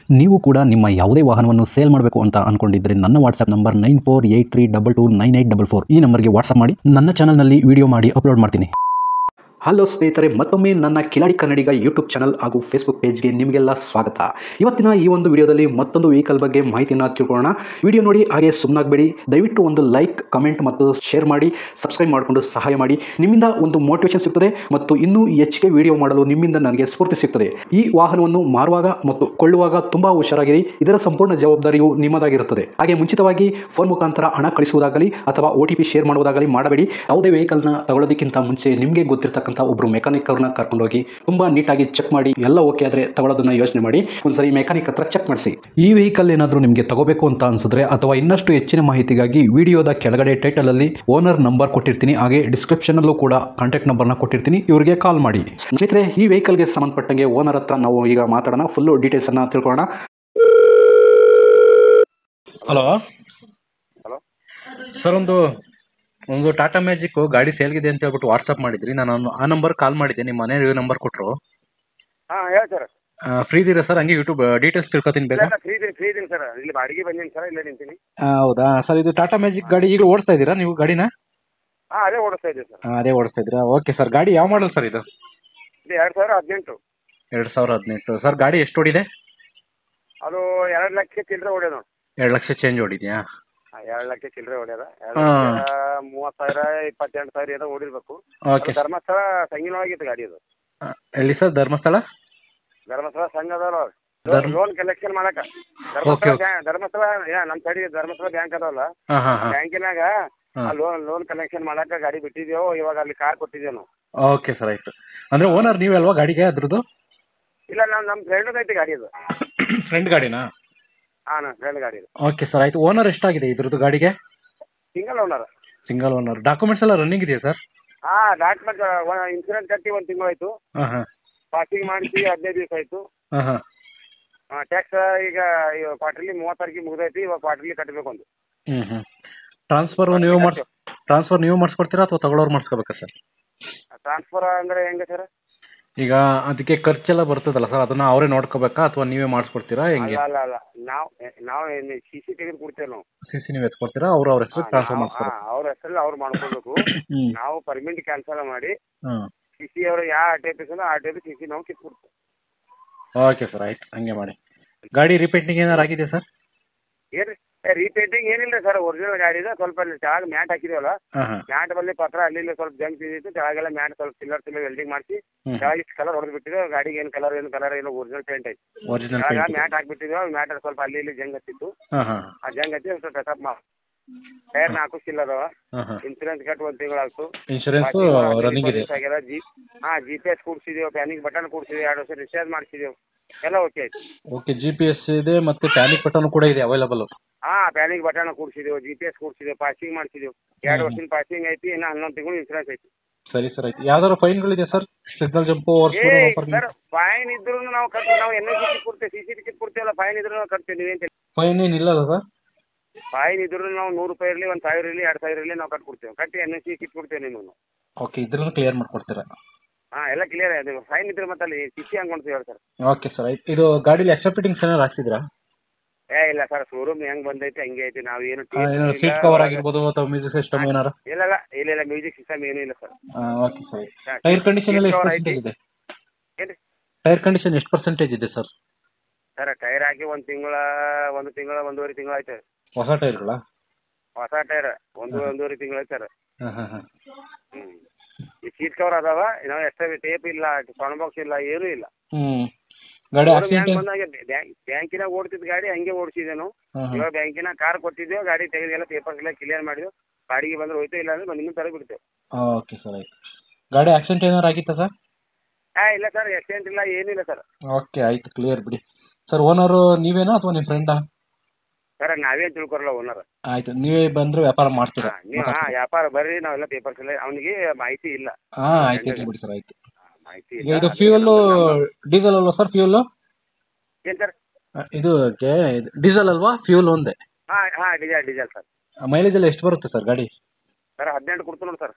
ನೀವು ಕೂಡ ನಿಮ್ಮ ಯಾವುದೇ ವಾಹನವನ್ನು ಸೇಲ್ ಮಾಡಬೇಕು ಅಂತ ಅನ್ಕೊಂಡಿದ್ರೆ ನನ್ನ ವಾಟ್ಸ್ಆಪ್ ನಂಬರ್ 9483229844 ಈ ನಂಬರ್ಗೆ ವಾಟ್ಸ್ಆಪ್ ಮಾಡಿ. ನನ್ನ ಚಾನಲ್ನಲ್ಲಿ ವಿಡಿಯೋ ಮಾಡಿ ಅಪ್ಲೋಡ್ ಮಾಡ್ತೀನಿ. ಹಲೋ ಸ್ನೇಹಿತರೆ, ಮತ್ತೊಮ್ಮೆ ನನ್ನ ಕಿಲಾಡಿ ಕನ್ನಡಿಗ ಯೂಟ್ಯೂಬ್ ಚಾನಲ್ ಹಾಗೂ ಫೇಸ್ಬುಕ್ ಪೇಜ್ಗೆ ನಿಮಗೆಲ್ಲ ಸ್ವಾಗತ. ಇವತ್ತಿನ ಈ ಒಂದು ವಿಡಿಯೋದಲ್ಲಿ ಮತ್ತೊಂದು ವೆಹಿಕಲ್ ಬಗ್ಗೆ ಮಾಹಿತಿಯನ್ನು ತಿಳ್ಕೊಳ್ಳೋಣ. ವಿಡಿಯೋ ನೋಡಿ ಹಾಗೆ ಸುಮ್ಮನಾಗಬೇಡಿ. ದಯವಿಟ್ಟು ಒಂದು ಲೈಕ್, ಕಮೆಂಟ್ ಮತ್ತು ಶೇರ್ ಮಾಡಿ, ಸಬ್ಸ್ಕ್ರೈಬ್ ಮಾಡಿಕೊಂಡು ಸಹಾಯ ಮಾಡಿ. ನಿಮ್ಮಿಂದ ಒಂದು ಮೋಟಿವೇಶನ್ ಸಿಗ್ತದೆ ಮತ್ತು ಇನ್ನೂ ಹೆಚ್ಚಿಗೆ ವಿಡಿಯೋ ಮಾಡಲು ನಿಮ್ಮಿಂದ ನನಗೆ ಸ್ಫೂರ್ತಿ ಸಿಗ್ತದೆ. ಈ ವಾಹನವನ್ನು ಮಾರುವಾಗ ಮತ್ತು ಕೊಳ್ಳುವಾಗ ತುಂಬಾ ಹುಷಾರಾಗಿರಿ. ಇದರ ಸಂಪೂರ್ಣ ಜವಾಬ್ದಾರಿಯು ನಿಮ್ಮದಾಗಿರುತ್ತದೆ. ಹಾಗೆ ಮುಂಚಿತವಾಗಿ ಫೋನ್ ಮುಖಾಂತರ ಹಣ ಕಳಿಸುವುದಾಗಲಿ ಅಥವಾ OTP ಶೇರ್ ಮಾಡುವುದಾಗಲಿ ಮಾಡಬೇಡಿ. ಯಾವುದೇ ವೆಹಿಕಲ್ನ ತಗೊಳ್ಳೋದಕ್ಕಿಂತ ಮುಂಚೆ ನಿಮಗೆ ಗೊತ್ತಿರತಕ್ಕಂಥ ಒಬ್ರು ಮೆಕ್ಯಾನಿಕ್ ಅವ್ರನ್ನ ಕರ್ಕೊಂಡೋಗಿ ತುಂಬಾ ನೀಟಾಗಿ ಚೆಕ್ ಮಾಡಿ, ಎಲ್ಲ ಓಕೆ ಆದ್ರೆ ತಗೊಳ್ಳೋದನ್ನ ಯೋಚನೆ ಮಾಡಿ. ಒಂದ್ಸರಿ ಮೆಕ್ಯಾನಿಕ್ ಹತ್ರ ಚೆಕ್ ಮಾಡಿಸಿ. ಈ ವೆಹಿಕಲ್ ಏನಾದರೂ ನಿಮಗೆ ತಗೋಬೇಕು ಅಂತ ಅನ್ಸಿದ್ರೆ ಅಥವಾ ಇನ್ನಷ್ಟು ಹೆಚ್ಚಿನ ಮಾಹಿತಿಗಾಗಿ ವಿಡಿಯೋದ ಕೆಳಗಡೆ ಟೈಟಲ್ ಅಲ್ಲಿ ಓನರ್ ನಂಬರ್ ಕೊಟ್ಟಿರ್ತೀನಿ, ಹಾಗೆ ಡಿಸ್ಕ್ರಿಪ್ಷನ್ ಅಲ್ಲೂ ಕೂಡ ಕಾಂಟ್ಯಾಕ್ಟ್ ನಂಬರ್ನ ಕೊಟ್ಟಿರ್ತೀನಿ, ಇವರಿಗೆ ಕಾಲ್ ಮಾಡಿ. ಸ್ನೇಹಿತರೆ, ಈ ವೆಹಿಕಲ್ಗೆ ಸಂಬಂಧಪಟ್ಟಂಗೆ ಓನರ್ ಹತ್ರ ನಾವು ಈಗ ಮಾತಾಡೋಣ, ಫುಲ್ ಡೀಟೇಲ್ಸ್ ಅನ್ನ ತಿಳ್ಕೊಳ್ಳೋಣ. ಹಲೋ ಹಲೋ ಸರ್, ಒಂದು ಟಾಟಾ ಮ್ಯಾಜಿಕ್ ಗಾಡಿ ಸೇಲ್ಗಿದೆ ಅಂತ ಹೇಳ್ಬಿಟ್ಟು ವಾಟ್ಸಪ್ ಮಾಡಿದ್ರಿ. ನಾನು ಆ ನಂಬರ್ ಕಾಲ್ ಮಾಡಿದ್ದೆ, ನಿಮ್ಮ ಮನೆ ನಂಬರ್ ಕೊಟ್ಟರು. ಹಾಂ ಹೇಳಿ ಸರ್. ಫ್ರೀ ಇದೀರಾ ಸರ್? ಹಂಗೆ ಯೂಟ್ಯೂಬ್ ಡೀಟೇಲ್ಸ್ ತಿಳ್ಕೊತೀನಿ ಬೇಗ. ಫ್ರೀ ಇದೀನಿ ಸರ್. ಇಲ್ಲಿ ಬಾಡಿಗೆ ಬಂದೀನಿ ಸರ್, ಇಲ್ಲೇ ನಿಂತೀನಿ. ಹೌದಾ ಸರ್, ಇದು ಟಾಟಾ ಮ್ಯಾಜಿಕ್ ಗಾಡಿ ಈಗ ಓಡಿಸ್ತಾ ಇದ್ದೀರಾ ನೀವು ಗಾಡಿನ? ಹಾಂ ಅದೇ ಓಡಿಸ್ತಾ ಇದ್ದೀವಿ ಸರ್. ಅದೇ ಓಡಿಸ್ತಾ ಇದ್ದೀರಾ? Okay sir. ಗಾಡಿ ಯಾವ ಮಾಡಲ್ ಸರ್ ಇದು? ಇದು 2018. 2018 ಸರ್. ಗಾಡಿ ಎಷ್ಟು ಓಡಿದೆ? ಅದು 2 ಲಕ್ಷ ಚಿಲ್ಲರೆ ಹೊಡ್ಯದ ನೋಡಿ. 2 ಲಕ್ಷ ಚೇಂಜ್ ಓಡಿದೆಯಾ? 2 ಲಕ್ಷ ಚಿಲ್ಲರೆ ಹೊಡ್ಯದ. 30,000 28,000 ಏನೋ ಓಡಿರ್ಬೇಕು. ಓಕೆ. ಧರ್ಮಸ್ಥಳ ಸಂಗಿನೊಳಗಿತ್ತು ಗಾಡಿ ಅದು. ಎಲ್ಲಿ ಸರ್? ಧರ್ಮಸ್ಥಳ ಸಂಘ ಅದಾವಲ್ಲ, ಲೋನ್ ಕಲೆಕ್ಷನ್ ಮಾಡಕ. ಧರ್ಮಸ್ಥಳ ನಮ್ಮ ಸೈಡಿಗೆ ಧರ್ಮಸ್ಥಳ ಬ್ಯಾಂಕ್ ಅದಾವಲ್ಲ, ಬ್ಯಾಂಕಿನಾಗ ಲೋನ್ ಕಲೆಕ್ಷನ್ ಮಾಡಕ ಗಾಡಿ ಬಿಟ್ಟಿದ್ದೇವು. ಇವಾಗ ಅಲ್ಲಿ ಕಾರ್ ಕೊಟ್ಟಿದ್ದೇವೆ ನಾವು. ಓಕೆ ಸರ್, ಆಯ್ತು. ಅಂದ್ರೆ ಓನರ್ ನೀವೇ ಅಲ್ವಾ ಗಾಡಿಗೆ ಅದ್ರದ್ದು? ಇಲ್ಲ, ನಮ್ಮ ಫ್ರೆಂಡ್ ಐತಿ ಗಾಡಿ ಅದು. ಫ್ರೆಂಡ್ ಗಾಡಿನಾ? ಹಾಂ, ನಮ್ಮ ಫ್ರೆಂಡ್ ಗಾಡಿ ಇದು. ಓಕೆ ಸರ್, ಆಯ್ತು. ಓನರ್ ಎಷ್ಟಾಗಿದೆ ಇದ್ರದ್ದು ಗಾಡಿಗೆ? Single owner. Single owner. Documents ಎಲ್ಲ ರನ್ನಿಂಗ್ ಇದೆಯಾ ಸರ್? ಹಾಂ, ಡಾಕ್ಯುಮೆಂಟ್ ಇನ್ಸೂರೆನ್ಸ್ ಕಟ್ಟಿ 1 ತಿಂಗಳು ಆಯಿತು. ಪಾಸಿಂಗ್ ಮಾಡಿಸಿ 15 ದಿವಸ ಆಯಿತು. ಟ್ಯಾಕ್ಸ್ ಈಗ ಕ್ವಾರ್ಟರ್ಲಿ 30 ತಾರೀಕಿಗೆ ಮುಗಿದೈತಿ. ಇವಾಗ ಕ್ವಾರ್ಟರ್ಲಿ ಕಟ್ಟಬೇಕು ಒಂದು. ಟ್ರಾನ್ಸ್ಫರ್ ನೀವು ಮಾಡಿಸ್ಕೊಡ್ತೀರಾ ಅಥವಾ ತಗೊಳ್ಳೋರು ಮಾಡಿಸ್ಕೋಬೇಕಾ ಸರ್? ಟ್ರಾನ್ಸ್ಫರ್ ಅಂದರೆ ಹೆಂಗೆ ಸರ್? ಈಗ ಅದಕ್ಕೆ ಖರ್ಚೆಲ್ಲ ಬರ್ತದಲ್ಲ ಸರ್, ಅದನ್ನ ಅವರೇ ನೋಡ್ಕೋಬೇಕಾ ಅಥವಾ ನೀವೇ ಮಾಡಿಸ್ಕೊಡ್ತೀರಾ ಹೆಂಗೆ? ಅಲ್ಲ, ನಾವು CC ತೆಗೆದು ಕೊಡ್ತೇವೆ. ನಾವು CC ನೀವು ಎತ್ಕೊಡ್ತೀರಾ, ಅವ್ರ ಹೆಸರು ಟ್ರಾನ್ಸ್ಫರ್ ಮಾಡಿಸ್ತಾರೆ? ಅವ್ರ ಹೆಸರಲ್ಲಿ ಅವ್ರು ಮಾಡ್ಕೊಳ್ಬೇಕು. ನಾವು ಪರ್ಮಿಟ್ ಕ್ಯಾನ್ಸಲ್ ಮಾಡಿ CC ಅವರು ಯಾವ ಟೈಪ್ ಇರ್ತದೆ ಆ ಟೈಪ್ CC ನಾವು ಕಿತ್ಕೊಡ್ತೇವೆ. ಓಕೆ ಸರ್, ಆಯ್ತು. ಹಂಗೆ ಮಾಡಿ. ಗಾಡಿ ರಿಪೇಂಟಿಂಗ್ ಏನಾರು ಆಗಿದೆ ಸರ್? ಏನು ರೀಪೇಂಟಿಂಗ್ ಏನಿಲ್ಲ ಸರ್, ಒರಿಜಿನಲ್ ಗಾಡಿ ಇದೆ. ಸ್ವಲ್ಪ ಕೆಳಗೆ ಮ್ಯಾಟ್ ಹಾಕಿದೇವಲ್ಲ, ಮ್ಯಾಟ್ ಬಲ್ಲಿ ಪತ್ರ ಅಲ್ಲಿ ಸ್ವಲ್ಪ ಜಂಕ್ ಬಿದ್ದಿತ್ತು. ಕೆಳಗೆಲ್ಲ ಮ್ಯಾಟ್ ಸ್ವಲ್ಪ ಚಿಲ್ಲರ್ ವೆಲ್ಡಿಂಗ್ ಮಾಡಿಸಿ ಕೆಳಗೆ ಇಷ್ಟು ಕಲರ್ ಹೊಡೆದು ಬಿಟ್ಟಿದ್ದೇವೆ. ಗಾಡಿಗೆ ಏನು ಕಲರ್ ಏನು ಒರಿಜಿನಲ್ ಪೇಂಟ್ ಐತಿ. ಕೆಳಗೆ ಮ್ಯಾಟ್ ಹಾಕ್ಬಿಟ್ಟಿದ್ದೇವೆ. ಮ್ಯಾಟ್ ಸ್ವಲ್ಪ ಅಲ್ಲಿ ಇಲ್ಲಿ ಜಂಗ್ ಹತ್ತಿತ್ತು. ಆ ಜಂಗ್ ಹತ್ತಿ ಸ್ವಲ್ಪ ಟಚಪ್ ಮಾಡಿ ಟೈರ್ 4 ಸ್ಟಿಲ್ ಅದಾವ. ಇನ್ಸೂರೆನ್ಸ್ ಕಟ್ 1 ತಿಂಗಳು ಆಯ್ತು. ಇನ್ಶೂರೆನ್ಸ್ ರನ್ನಿಂಗ್ ಇದೆ? GPS ಕೂಡಿಸಿದೇವು, ಪ್ಯಾನಿಕ್ ಬಟನ್ ಕೂಡಿಸಿದೇವೆ, 2 ವರ್ಷ ರಿಚಾರ್ಜ್ ಮಾಡಿಸಿದೇವು, ಎಲ್ಲ ಓಕೆ ಆಯ್ತು. ಓಕೆ, GPS ಇದೆ ಮತ್ತೆ ಪ್ಯಾನಿಕ್ ಬಟನ್ ಕೂಡ ಇದೆ ಅವೈಲಬಲ್? ಹಾಂ, ಪ್ಯಾನಿಕ್ ಬಟನ್ ಕೂಡಿಸಿದೇವು, GPS ಕೂಡಿಸಿದೇವು, ಪಾಸಿಂಗ್ ಮಾಡಿಸಿದೇವು. 2 ವರ್ಷದ ಪಾಸಿಂಗ್ ಐತಿ. ಇನ್ನು 11 ತಿಂಗಳು ಇನ್ಸೂರೆನ್ಸ್ ಐತಿ. ಸರಿ ಸರ್, ಆಯ್ತು. ಯಾವ್ದಾದ್ರು ಫೈನ್ಗಳಿದೆ sir? Signal jump sir, fine ಇದ್ರು ನಾವು ಕಟ್ತೀವಿ. ನಾವು NSC ಟಿಕೆಟ್ ಕೊಡ್ತೇವೆ, CC ಟಿಕೆಟ್ ಕೊಡ್ತೇವಲ್ಲ, ಫೈನ್ ಇದ್ರು ನಾವು ಕಟ್ತೇವೆ. ನೀವೇನು ಫೈನ್ ಏನಿಲ್ಲ ಸರ್? ಫೈನ್ ಇದ್ರು ನಾವು 100 ರೂಪಾಯಿ ಇರಲಿ, 1,000 ಇರಲಿ, 2,000 ಇರಲಿ, ನಾವು ಕಟ್ಕೊಡ್ತೇವೆ. ಕಟ್ಟಿ NSC ಕಿಟ್ ಕೊಡ್ತೇವೆ ನಿಮ್ಮನ್ನು. ಓಕೆ, ಇದ್ರನ್ನು ಕ್ಲಿಯರ್ ಮಾಡ್ಕೊಡ್ತೀರಾ? ಹಾಂ, ಎಲ್ಲ ಕ್ಲಿಯರ್ ಆಗಿದೆ. ಫೈನ್ ಇದ್ರೆ ಮತ್ತೆ ಅಲ್ಲಿ CC ಹಂಗೆ ಹೇಳಿ ಸರ್. ಓಕೆ ಸರ್, ಆಯ್ತು. ಇದು ಗಾಡೀಲಿ ಎಕ್ಸ್ಟ್ರಾ ಫಿಟ್ಟಿಂಗ್ಸ್ ಏನಾರು ಹಾಕ್ಸಿದ್ರಾ? ಇಲ್ಲ ಸರ್, ಶೋರೂಮ್ ಹೆಂಗೆ ಬಂದೈತೆ ಹಂಗೆ ಐತಿ. ನಾವು ಏನು ಸೀಟ್ ಕವರ್ ಆಗಿರ್ಬೋದು ಅಥವಾ ಮ್ಯೂಸಿಕ್ ಸಿಸ್ಟಮ್ ಏನಾರ? ಇಲ್ಲ, ಮ್ಯೂಸಿಕ್ ಸಿಸ್ಟಮ್ ಏನೂ ಇಲ್ಲ sir. Okay sir. Tyre condition ಎಲ್ಲ ಎಷ್ಟು ಪರ್ಸೆಂಟೇಜ್ ಇದೆ? ಟೈರ್ ಕಂಡೀಷನ್ ಎಷ್ಟು ಪರ್ಸೆಂಟೇಜ್ ಇದೆ ಸರ್? ಸರ್, ಟೈರ್ ಹಾಕಿ 1 ತಿಂಗಳ 1.5 ತಿಂಗಳು ಆಯ್ತು. ಹೊಸ ಟೈರ್ಗಳಾ? ಹೊಸ ಟೈರ್ 1.5 ತಿಂಗಳು ಆಯ್ತು ಸರ್. ಈ ಸೀಟ್ ಕವರ್ ಅದಾವ. ನಾವು ಎಕ್ಸ್ಟ್ರಾ ಟೇಪ್ ಇಲ್ಲ, ಸೌಂಡ್ ಬಾಕ್ಸ್ ಇಲ್ಲ, ಏನೂ ಇಲ್ಲ. ಗಾಡಿ ಬಂದಾಗ ಬ್ಯಾಂಕಿನಾಗ ಓಡ್ತಿದ್ ಗಾಡಿ ಹಂಗೆ ಓಡಿಸಿದೆ ನಾವು. ಇವಾಗ ಬ್ಯಾಂಕಿನ ಕಾರ್ ಕೊಟ್ಟಿದ್ದೇವೆ. ಗಾಡಿ ತೆಗೆದೆಲ್ಲ ಪೇಪರ್ಸ್ ಎಲ್ಲ ಕ್ಲಿಯರ್ ಮಾಡಿದ್ವಿ. ಬಾಡಿಗೆ ಬಂದ್ರೆ ಹೋಯ್ತು, ಇಲ್ಲ ಅಂದ್ರೆ ನಿಮ್ಗೆ ತರ ಬಿಡ್ತೇವೆ. ಓಕೆ ಸರ್, ಆಯ್ತು. ಗಾಡಿ ಆಕ್ಸಿಡೆಂಟ್ ಏನಾರು ಆಗಿತ್ತಾ ಸರ್? ಇಲ್ಲ ಸರ್, ಆಕ್ಸಿಡೆಂಟ್ ಇಲ್ಲ, ಏನಿಲ್ಲ ಸರ್. ಓಕೆ, ಆಯ್ತು, ಕ್ಲಿಯರ್ ಬಿಡಿ. ಸರ್, ಓನರು ನೀವೇನಾ ಅಥವಾ ನಿಮ್ಮ ಫ್ರೆಂಡಾ? ಸರ್, ನಾವೇನು ತಿಳ್ಕೊರಲ್ಲ ಓನರ್. ಆಯ್ತು, ನೀವೇ ಬಂದ್ರೆ ವ್ಯಾಪಾರ ಮಾಡ್ತೀರಾ? ನೀವು ವ್ಯಾಪಾರ ಬರ್ರಿ, ನಾವೆಲ್ಲ ಪೇಪರ್ಸ್ ಎಲ್ಲ. ಅವನಿಗೆ ಮಾಹಿತಿ ಇಲ್ಲ. ಆಯ್ತು ಬಿಡಿ ಸರ್, ಆಯ್ತು. ಮಾಹಿತಿ ಇಲ್ಲ. ಇದು ಫ್ಯೂಲ್ ಡೀಸೆಲ್ ಅಲ್ವಾ ಸರ್? ಫ್ಯೂಲ್ ಏನು ಸರ್? ಇದು ಡೀಸೆಲ್ ಅಲ್ವಾ? ಫ್ಯೂಲ್ ಒಂದೇ? ಹಾಂ, ಡೀಸೆಲ್ ಸರ್. ಮೈಲೇಜ್ ಎಲ್ಲ ಎಷ್ಟು ಬರುತ್ತೆ ಸರ್ ಗಾಡಿ? ಸರ್, 18 ಕೊಡ್ತು ನೋಡಿ ಸರ್.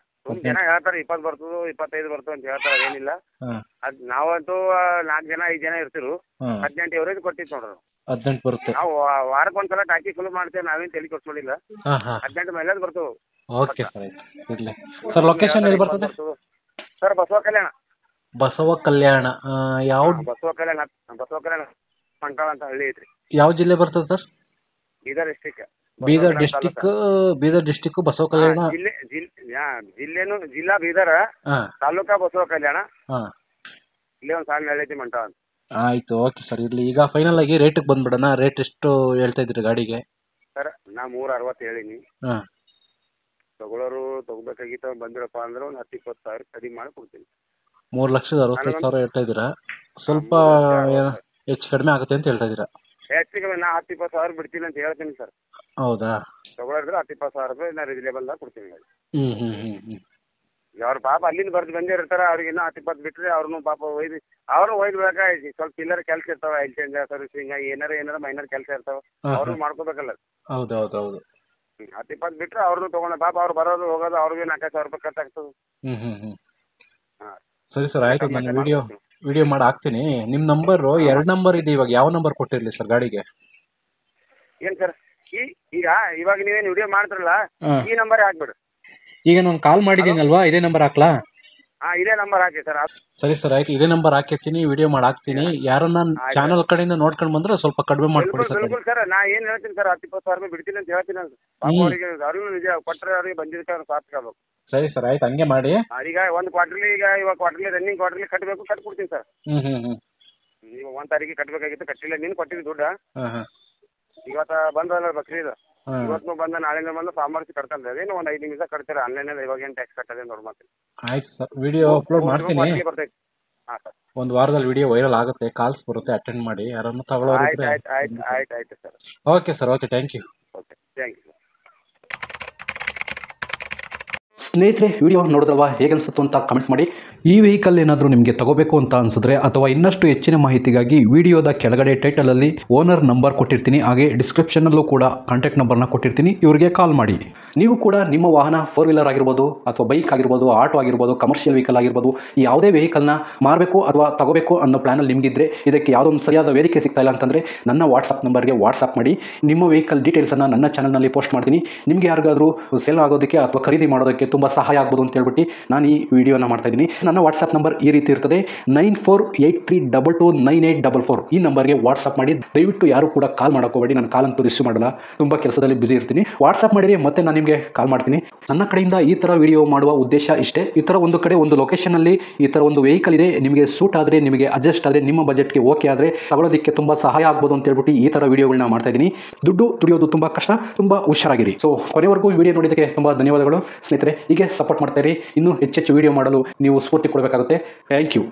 ಜನ ಹೇಳ್ತಾರೆ 20 ಬರ್ತದೋ 25 ಬರ್ತದೆ ಅಂತ ಹೇಳ್ತಾರೆ, ಏನಿಲ್ಲ. ಹಾಂ ಅದ್ ನಾವಂತೂ 4 ಜನ 5 ಜನ ಇರ್ತಿರು. ಹಾಂ 18 ಎವರೇಜ್ ಕೊಟ್ಟಿತ್ತು ನೋಡ್ರಿ. 18 ಬರುತ್ತೆ. ನಾವು ವಾರಕ್ಕೊಂದ್ಸಲ ಟಾಕಿ ಫುಲ್ ಮಾಡ್ತೇವೆ, ನಾವೇನು ತಲೆ ಕೊಡ್ಸೋದಿಲ್ಲ. ಹಾಂ ಹಾಂ 18 ಮೈಲೇಜ್ ಬರ್ತವೆ. ಓಕೆ ಸರ್, ಆಯ್ತು ಇರಲಿ ಸರ್. ಲೊಕೇಶನ್ ಎಲ್ಲಿ ಬರ್ತದೆ ಸರ್? ಬಸವ ಕಲ್ಯಾಣ. ಬಸವ ಕಲ್ಯಾಣ ಯಾವ ಬಸವ ಕಲ್ಯಾಣ ಮಂಟಾಳ ಅಂತ ಹಳ್ಳಿ ಐತ್ರಿ. ಯಾವ ಜಿಲ್ಲೆ ಬರ್ತದೆ sir? Bidar district. Bidar district Basavakalyan. ಜಿಲ್ಲಾ ಬೀದರ್, ಹಾಂ ತಾಲೂಕಾ ಬಸವ ಕಲ್ಯಾಣ. ಹಾಂ ಇಲ್ಲೇ ಒಂದು ಸಾಲ ಹಳ್ಳಿ ಐತಿ ಮಂಟಾಳ ಅಂತ. ಆಯಿತು, ಓಕೆ ಸರ್. ಇರಲಿ, ಈಗ ಫೈನಲ್ ಆಗಿ ರೇಟಿಗೆ ಬಂದ್ಬಿಡೋಣ. ರೇಟ್ ಎಷ್ಟು ಹೇಳ್ತಾ ಇದ್ದೀರಿ ಗಾಡಿಗೆ? ಸರ್ ನಾ 360 ಹೇಳಿನಿ. ಹಾಂ ತಗೊಳ್ಳೋರು ತಗೋಬೇಕಾಗಿತ್ತು ಬಂದಿರಪ್ಪ ಅಂದ್ರೆ ಒಂದು 10-20 ಸಾವಿರ ಕಡಿಮೆ ಮಾಡಿ ಕೊಡ್ತೀನಿ. 3,60,000 ಹೇಳ್ತಾ ಇದ್ದೀರಾ? ಸ್ವಲ್ಪ ಹೆಚ್ಚು ಕಡಿಮೆ ಆಗುತ್ತೆ ಅಂತ ಹೇಳ್ತಾ ಇದ್ದೀರಾ? ಹೆಚ್ಚಿಗೆ ನಾ 10-20 ಸಾವಿರ ಬಿಡ್ತೀನಿ ಅಂತ ಹೇಳ್ತೀನಿ ಸರ್. ಹೌದಾ? ತಗೊಳ್ಳೋದ್ರೆ 10-20 ಸಾವಿರ ರೂಪಾಯಿ ನಾ ರೀಸನೇಬಲ್ದಾಗ ಕೊಡ್ತೀನಿ. ಹ್ಞೂ ಅವ್ರ ಪಾಪ ಅಲ್ಲಿಂದ ಬಂದಿರ್ತಾರೆ, ಅವ್ರಿಗೆ ಇನ್ನೂ 10-20 ಬಿಟ್ಟರೆ ಅವ್ರನ್ನೂ ಪಾಪ ಒಯ್ದು ಬೇಕಾಗಿ ಸ್ವಲ್ಪ ಚಿಲ್ಲರೆ ಕೆಲಸ ಇರ್ತಾವೆ, ಆಯಿಲ್ ಚೇಂಜ್ ಸರ್ವಿಸಿಂಗ್ ಏನಾರ ಮೈನರ್ ಕೆಲಸ ಇರ್ತಾವೆ, ಅವ್ರನ್ನೂ ಮಾಡ್ಕೋಬೇಕಲ್ಲ. ಹೌದು 10-20 ಬಿಟ್ಟರೆ ಅವ್ರನ್ನೂ ತೊಗೊಂಡು ಪಾಪ ಅವ್ರು ಬರೋದು ಹೋಗೋದು ಅವ್ರಿಗೆ 4,000 ರೂಪಾಯಿ ಖರ್ಚಾಗ್ತದೆ. ಹ್ಞೂ ಹಾಂ ಸರಿ ಸರ್, ಆಯಿತು. ನಾನು ವಿಡಿಯೋ ಮಾಡಿ ಹಾಕ್ತೀನಿ. ನಿಮ್ಮ ನಂಬರು 2 ನಂಬರ್ ಇದೆ, ಇವಾಗ ಯಾವ ನಂಬರ್ ಕೊಟ್ಟಿರಲಿ ಸರ್ ಗಾಡಿಗೆ? ಏನು ಸರ್, ಇವಾಗ ನೀವೇನು ವಿಡಿಯೋ ಮಾಡ್ತಿರಲ್ಲ, ಈ ನಂಬರ್ ಹಾಕ್ಬಿಡ್ರಿ. ಈಗ ನಾನು ಕಾಲ್ ಮಾಡಿದ್ದೀನಲ್ವಾ, ಇದೇ ನಂಬರ್ ಹಾಕ್ಲಾ? ಹಾಂ ಇದೇ ನಂಬರ್ ಹಾಕಿ ಸರ್. ಸರಿ ಸರ್, ಆಯ್ತು. ಇದೇ ನಂಬರ್ ಹಾಕಿರ್ತೀನಿ, ವಿಡಿಯೋ ಮಾಡಿ ಹಾಕ್ತೀನಿ. ಯಾರನ್ನ ಚಾನಲ್ ಕಡೆಯಿಂದ ನೋಡ್ಕೊಂಡು ಬಂದ್ರೆ ಸ್ವಲ್ಪ ಕಡಿಮೆ ಮಾಡಿಕೊಡಿ ಸರ್. ಬಿಲ್ಕುಲ್ ಸರ್, ನಾ ಏನು ಹೇಳ್ತೀನಿ ಸರ್, 10-20 ಸಾವಿರ ರೂಪಾಯಿ ಬಿಡ್ತೀನಿ ಅಂತ ಹೇಳ್ತೀನಿ. ಅವ್ರಿಗೂ ನಿಜ ಕೊಟ್ಟರೆ ಅವ್ರಿಗೆ ಬಂದಿದ್ದಕ್ಕೆ ಅವ್ರು ಸಾರ್ಥಕಬೇಕು. ಸರಿ ಸರ್, ಆಯ್ತು, ಹಂಗೆ ಮಾಡಿ. ಈಗ ಒಂದು ಕ್ವಾರ್ಟರ್ಲಿ ಇವಾಗ ರನ್ನಿಂಗ್ ಕ್ವಾರ್ಟರ್ಲಿ ಕಟ್ಕೊಡ್ತೀನಿ ಸರ್. ನೀವು 1 ತಾರೀಕಿಗೆ ಕಟ್ಟಬೇಕಾಗಿತ್ತು, ಕಟ್ಟಿಲ್ಲ. ನೀನು ಕೊಟ್ಟಿದ್ದು ದುಡ್ಡು. ಇವತ್ತು ಬಂದಲ್ಲ ಬಕ್ರೀದ್, ಇವತ್ತು ಬಂದ ನಾಳೆಯಿಂದ ಬಂದು ಸಾಮಾರ್ಸಿ ಕಟ್ತಾರೆ. ಅದೇನು ಒಂದು 5 ನಿಮಿಷ ಕಟ್ತಾರೆ ಆನ್ಲೈನಲ್ಲಿ. ಇವಾಗ ಏನು ಟ್ಯಾಕ್ಸ್ ಕಟ್ಟದೆ ನೋಡಿ ಮಾಡ್ತೀನಿ. ಆಯ್ತು ಸರ್, ವಿಡಿಯೋ ಅಪ್ಲೋಡ್ ಮಾಡ್ತೀನಿ. ಬರ್ತೈತೆ. ಹಾಂ ಸರ್, ಒಂದು ವಾರದಲ್ಲಿ ವಿಡಿಯೋ ವೈರಲ್ ಆಗುತ್ತೆ, ಕಾಲ್ಸ್ ಬರುತ್ತೆ, ಅಟೆಂಡ್ ಮಾಡಿ. ಯಾರನ್ನು ತಗೊಳ್ಳೋರು ಇದ್ರೆ. ಆಯ್ತು sir. Okay sir, okay, thank you. Okay, thank you. ಸ್ನೇಹಿತರೆ, ವಿಡಿಯೋ ನೋಡಿದ್ರಲ್ವಾ, ಹೇಗೆ ಅನಿಸುತ್ತೆ ಅಂತ ಕಮೆಂಟ್ ಮಾಡಿ. ಈ ವೆಹಿಕಲ್ ಏನಾದರೂ ನಿಮಗೆ ತಗೋಬೇಕು ಅಂತ ಅನಿಸಿದ್ರೆ ಅಥವಾ ಇನ್ನಷ್ಟು ಹೆಚ್ಚಿನ ಮಾಹಿತಿಗಾಗಿ ವಿಡಿಯೋದ ಕೆಳಗಡೆ ಟೈಟಲಲ್ಲಿ ಓನರ್ ನಂಬರ್ ಕೊಟ್ಟಿರ್ತೀನಿ, ಹಾಗೆ ಡಿಸ್ಕ್ರಿಪ್ಷನಲ್ಲೂ ಕೂಡ ಕಾಂಟ್ಯಾಕ್ಟ್ ನಂಬರ್ನ ಕೊಟ್ಟಿರ್ತೀನಿ, ಇವರಿಗೆ ಕಾಲ್ ಮಾಡಿ. ನೀವು ಕೂಡ ನಿಮ್ಮ ವಾಹನ 4 ವೀಲರ್ ಆಗಿರ್ಬೋದು ಅಥವಾ ಬೈಕ್ ಆಗಿರ್ಬೋದು, ಆಟೋ ಆಗಿರ್ಬೋದು, ಕಮರ್ಷಿಯಲ್ ವೆಹಿಕಲ್ ಆಗಿರ್ಬೋದು, ಯಾವುದೇ ವೆಹಿಕಲ್ನ ಮಾರಬೇಕು ಅಥವಾ ತಗೋಬೇಕು ಅನ್ನೋ ಪ್ಲಾನಲ್ಲಿ ನಿಮಗಿದ್ರೆ, ಇದಕ್ಕೆ ಯಾವುದೊಂದು ಸರಿಯಾದ ವೇದಿಕೆ ಸಿಗ್ತಾ ಇಲ್ಲ ಅಂತಂದರೆ ನನ್ನ ವಾಟ್ಸಪ್ ನಂಬರ್ಗೆ ವಾಟ್ಸಪ್ ಮಾಡಿ. ನಿಮ್ಮ ವೆಹಿಕಲ್ ಡೀಟೇಲ್ಸನ್ನು ನನ್ನ ಚಾನಲ್ನಲ್ಲಿ ಪೋಸ್ಟ್ ಮಾಡ್ತೀನಿ. ನಿಮಗೆ ಯಾರಿಗಾದರೂ ಸೇಲ್ ಆಗೋದಕ್ಕೆ ಅಥವಾ ಖರೀದಿ ಮಾಡೋದಕ್ಕೆ ತುಂಬ ಸಹಾಯ ಆಗ್ಬೋದು ಅಂತ ಹೇಳ್ಬಿಟ್ಟು ನಾನು ಈ ವಿಡಿಯೋನ ಮಾಡ್ತಾ ಇದ್ದೀನಿ. ನನ್ನ ವಾಟ್ಸಪ್ ನಂಬರ್ ಈ ರೀತಿ ಇರ್ತದೆ, 9483229844. ಈ ನಂಬರ್ಗೆ ವಾಟ್ಸಪ್ ಮಾಡಿ. ದಯವಿಟ್ಟು ಯಾರು ಕೂಡ ಕಾಲ್ ಮಾಡೋಕೋಬೇಡಿ, ನಾನು ಕಾಲ್ ಅಂತೂ ರಿಸೀವ್ ಮಾಡಲ್ಲ, ತುಂಬ ಕೆಲಸದಲ್ಲಿ ಬ್ಯುಸಿ ಇರ್ತೀನಿ. ವಾಟ್ಸಪ್ ಮಾಡಿರಿ, ಮತ್ತೆ ನಾನು ನಿಮಗೆ ಕಾಲ್ ಮಾಡ್ತೀನಿ. ನನ್ನ ಕಡೆಯಿಂದ ಈ ಥರ ವಿಡಿಯೋ ಮಾಡುವ ಉದ್ದೇಶ ಇಷ್ಟೇ. ಈ ಥರ ಒಂದು ಕಡೆ ಒಂದು ಲೊಕೇಶನಲ್ಲಿ ಈ ಥರ ಒಂದು ವೆಹಿಕಲ್ ಇದೆ, ನಿಮಗೆ ಸೂಟ್ ಆದರೆ, ನಿಮಗೆ ಅಡ್ಜಸ್ಟ್ ಆದರೆ, ನಿಮ್ಮ ಬಜೆಟ್ಗೆ ಓಕೆ ಆದರೆ ತಗೊಳ್ಳೋದಕ್ಕೆ ತುಂಬ ಸಹಾಯ ಆಗ್ಬೋದು ಅಂತ ಹೇಳ್ಬಿಟ್ಟು ಈ ಥರ ವಿಡಿಯೋಗಳನ್ನ ಮಾಡ್ತಾ ಇದ್ದೀನಿ. ದುಡ್ಡು ದುಡಿಯೋದು ತುಂಬ ಕಷ್ಟ, ತುಂಬ ಹುಷಾರಾಗಿರಿ. ಸೊ ಕೊನೆವರೆಗೂ ವಿಡಿಯೋ ನೋಡಿದ್ದಕ್ಕೆ ತುಂಬ ಧನ್ಯವಾದಗಳು ಸ್ನೇಹಿತರೆ. ಹೀಗೆ ಸಪೋರ್ಟ್ ಮಾಡ್ತಾ ಇರಿ. ಇನ್ನೂ ಹೆಚ್ಚೆಚ್ಚು ವಿಡಿಯೋ ಮಾಡಲು ನೀವು ಸ್ಫೂರ್ತಿ ಕೊಡಬೇಕಾಗುತ್ತೆ. Thank you.